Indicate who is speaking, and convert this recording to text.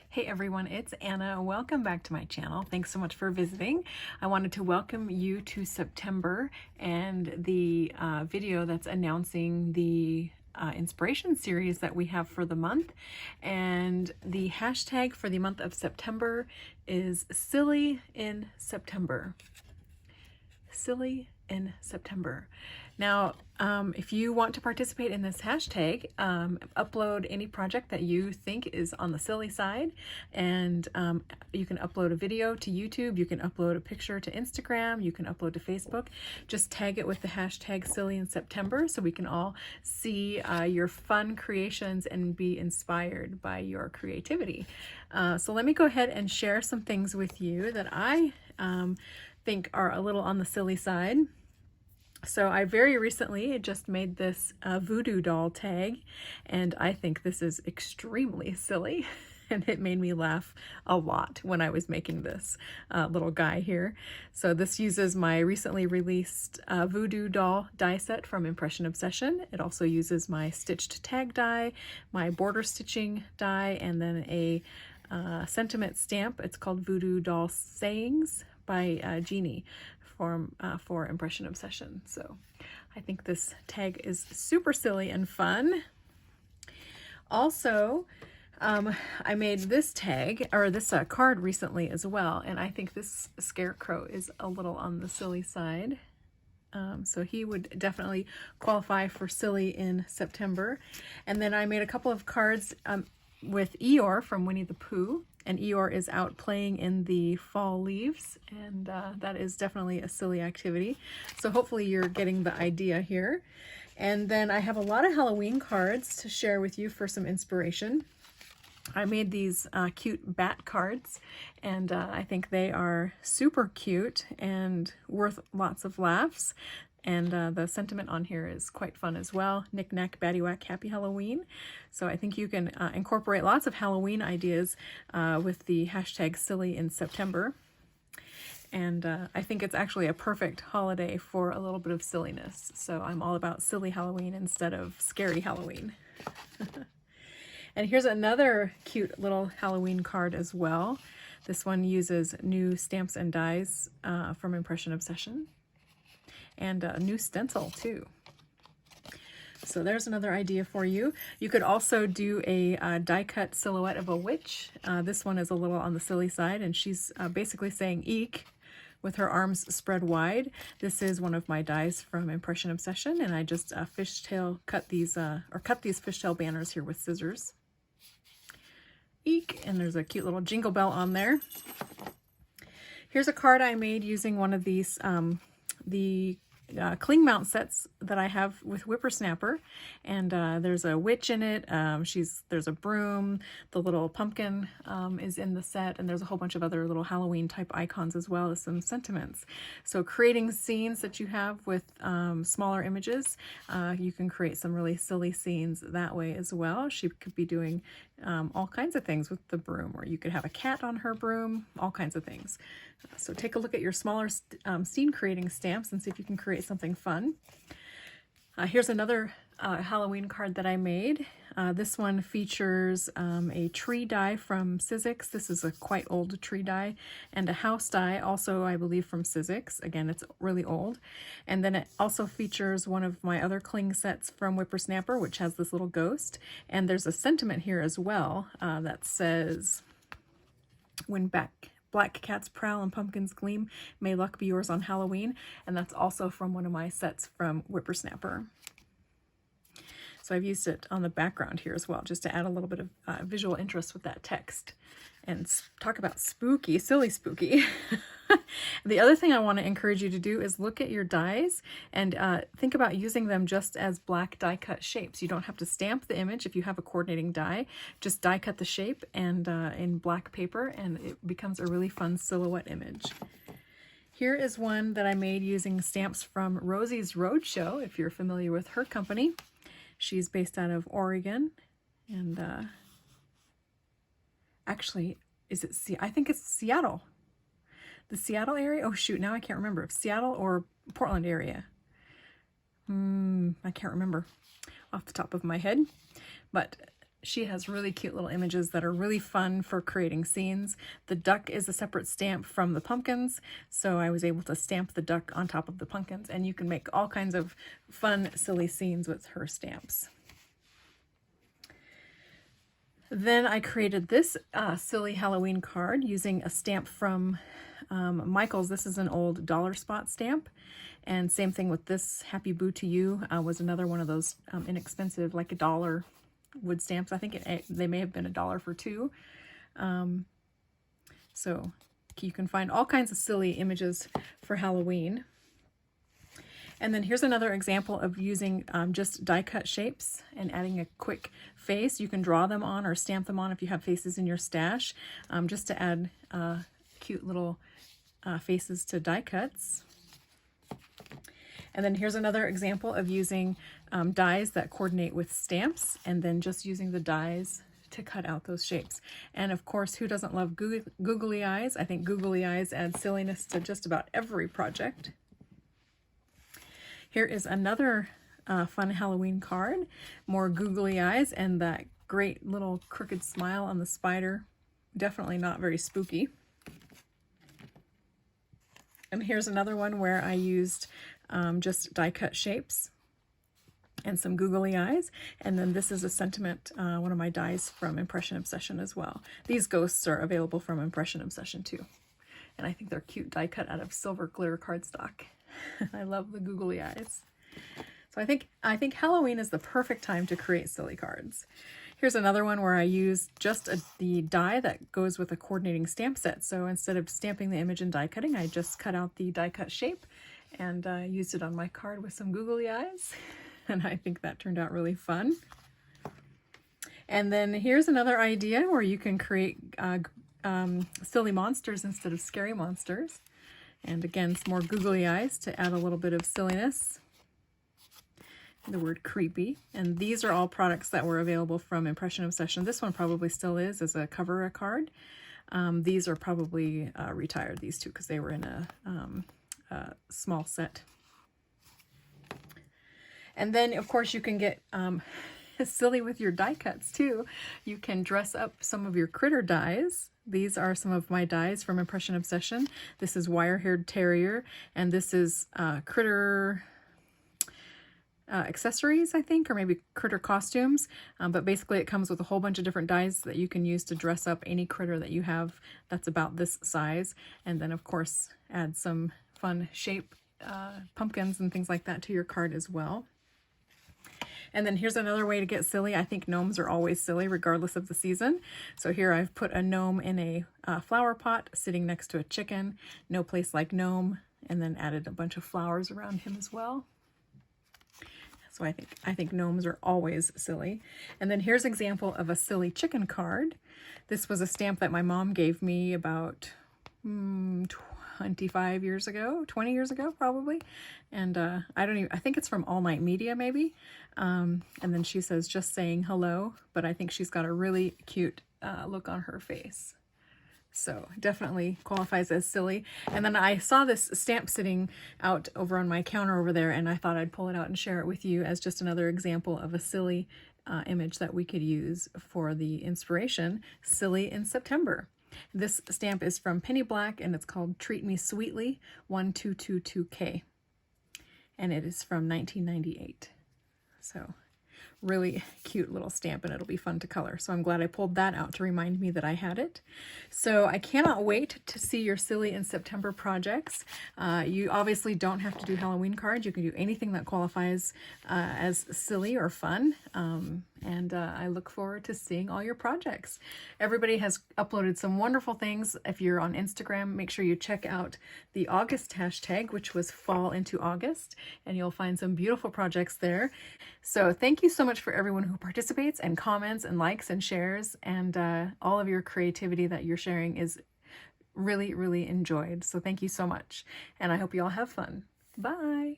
Speaker 1: Hey everyone, it's Anna. Welcome back to my channel. Thanks so much for visiting. I wanted to welcome you to September and the video that's announcing the inspiration series that we have for the month. And the hashtag for the month of September is Silly in September. Silly in September. Now, if you want to participate in this hashtag, upload any project that you think is on the silly side, and you can upload a video to YouTube, you can upload a picture to Instagram, you can upload to Facebook. Just tag it with the hashtag Silly in September so we can all see your fun creations and be inspired by your creativity. So let me go ahead and share some things with you that I think are a little on the silly side. So I very recently just made this voodoo doll tag, and I think this is extremely silly, and it made me laugh a lot when I was making this little guy here. So this uses my recently released voodoo doll die set from Impression Obsession. It also uses my stitched tag die, my border stitching die, and then a sentiment stamp. It's called Voodoo Doll Sayings by Jeannie for Impression Obsession. So I think this tag is super silly and fun. Also, I made this tag, or this card recently as well, and I think this scarecrow is a little on the silly side. So he would definitely qualify for silly in September. And then I made a couple of cards with Eeyore from Winnie the Pooh, and Eeyore is out playing in the fall leaves, and that is definitely a silly activity. So hopefully you're getting the idea here. And then I have a lot of Halloween cards to share with you for some inspiration. I made these cute bat cards, and I think they are super cute and worth lots of laughs. And the sentiment on here is quite fun as well. Knick knack, paddywhack, happy Halloween. So I think you can incorporate lots of Halloween ideas with the hashtag Silly in September. And I think it's actually a perfect holiday for a little bit of silliness. So I'm all about silly Halloween instead of scary Halloween. And here's another cute little Halloween card as well. This one uses new stamps and dies from Impression Obsession, and a new stencil too. So there's another idea for you. You could also do a die cut silhouette of a witch. This one is a little on the silly side, and she's basically saying eek with her arms spread wide. This is one of my dies from Impression Obsession, and I just fishtail cut these fishtail banners here with scissors. Eek, and there's a cute little jingle bell on there. Here's a card I made using one of these the cling mount sets that I have with Whippersnapper, and there's a witch in it. There's a broom, the little pumpkin is in the set, and there's a whole bunch of other little Halloween type icons as well as some sentiments. So creating scenes that you have with smaller images, you can create some really silly scenes that way as well. She could be doing all kinds of things with the broom, or you could have a cat on her broom, all kinds of things. So take a look at your smaller scene creating stamps and see if you can create something fun. Here's another Halloween card that I made. This one features a tree die from Sizzix. This is a quite old tree die, and a house die, also I believe from Sizzix. Again, it's really old. And then it also features one of my other cling sets from Whippersnapper, which has this little ghost. And there's a sentiment here as well that says, when black cats prowl and pumpkins gleam, may luck be yours on Halloween. And that's also from one of my sets from Whippersnapper. So I've used it on the background here as well, just to add a little bit of visual interest with that text. And talk about spooky, silly spooky. The other thing I want to encourage you to do is look at your dies and think about using them just as black die cut shapes. You don't have to stamp the image if you have a coordinating die. Just die cut the shape and in black paper, and it becomes a really fun silhouette image. Here is one that I made using stamps from Rosie's Roadshow, if you're familiar with her company. She's based out of Oregon, and actually, I think it's Seattle. The Seattle area? Oh shoot, now I can't remember if Seattle or Portland area. I can't remember off the top of my head, but she has really cute little images that are really fun for creating scenes. The duck is a separate stamp from the pumpkins, so I was able to stamp the duck on top of the pumpkins, and you can make all kinds of fun, silly scenes with her stamps. Then I created this silly Halloween card using a stamp from Michael's. This is an old dollar spot stamp. And same thing with this, Happy Boo to You, was another one of those inexpensive, like $1 wood stamps. I think they may have been $1 for 2. So you can find all kinds of silly images for Halloween. And then here's another example of using just die cut shapes and adding a quick face. You can draw them on or stamp them on if you have faces in your stash, just to add cute little faces to die cuts. And then here's another example of using dies that coordinate with stamps, and then just using the dies to cut out those shapes. And of course, who doesn't love googly eyes? I think googly eyes add silliness to just about every project. Here is another fun Halloween card, more googly eyes and that great little crooked smile on the spider. Definitely not very spooky. And here's another one where I used just die cut shapes and some googly eyes. And then this is a sentiment, one of my dies from Impression Obsession as well. These ghosts are available from Impression Obsession too. And I think they're cute die cut out of silver glitter cardstock. I love the googly eyes. So I think Halloween is the perfect time to create silly cards. Here's another one where I use just the die that goes with a coordinating stamp set. So instead of stamping the image and die cutting, I just cut out the die cut shape and used it on my card with some googly eyes. And I think that turned out really fun. And then here's another idea where you can create silly monsters instead of scary monsters. And again, some more googly eyes to add a little bit of silliness. The word creepy. And these are all products that were available from Impression Obsession. This one probably still is as a cover card. These are probably retired, these two, because they were in a small set. And then, of course, you can get silly with your die cuts, too. You can dress up some of your critter dies. These are some of my dies from Impression Obsession. This is Wire-Haired Terrier, and this is critter accessories, I think, or maybe critter costumes. But basically it comes with a whole bunch of different dies that you can use to dress up any critter that you have that's about this size. And then, of course, add some fun shape pumpkins and things like that to your card as well. And then here's another way to get silly. I think gnomes are always silly regardless of the season. So here I've put a gnome in a flower pot sitting next to a chicken. No place like gnome. And then added a bunch of flowers around him as well. So I think gnomes are always silly. And then here's an example of a silly chicken card. This was a stamp that my mom gave me about 25 years ago, 20 years ago probably. And I think it's from All Night Media maybe. And then she says, just saying hello, but I think she's got a really cute look on her face. So definitely qualifies as silly. And then I saw this stamp sitting out over on my counter over there, and I thought I'd pull it out and share it with you as just another example of a silly image that we could use for the inspiration, Silly in September. This stamp is from Penny Black, and it's called Treat Me Sweetly 1222K. And it is from 1998. So really cute little stamp, and it'll be fun to color. So I'm glad I pulled that out to remind me that I had it. So I cannot wait to see your Silly in September projects. You obviously don't have to do Halloween cards. You can do anything that qualifies as silly or fun. And I look forward to seeing all your projects. Everybody has uploaded some wonderful things. If you're on Instagram, make sure you check out the August hashtag, which was Fall into August, and you'll find some beautiful projects there. So thank you so much for everyone who participates and comments and likes and shares, and all of your creativity that you're sharing is really, really enjoyed. So thank you so much, and I hope you all have fun. Bye.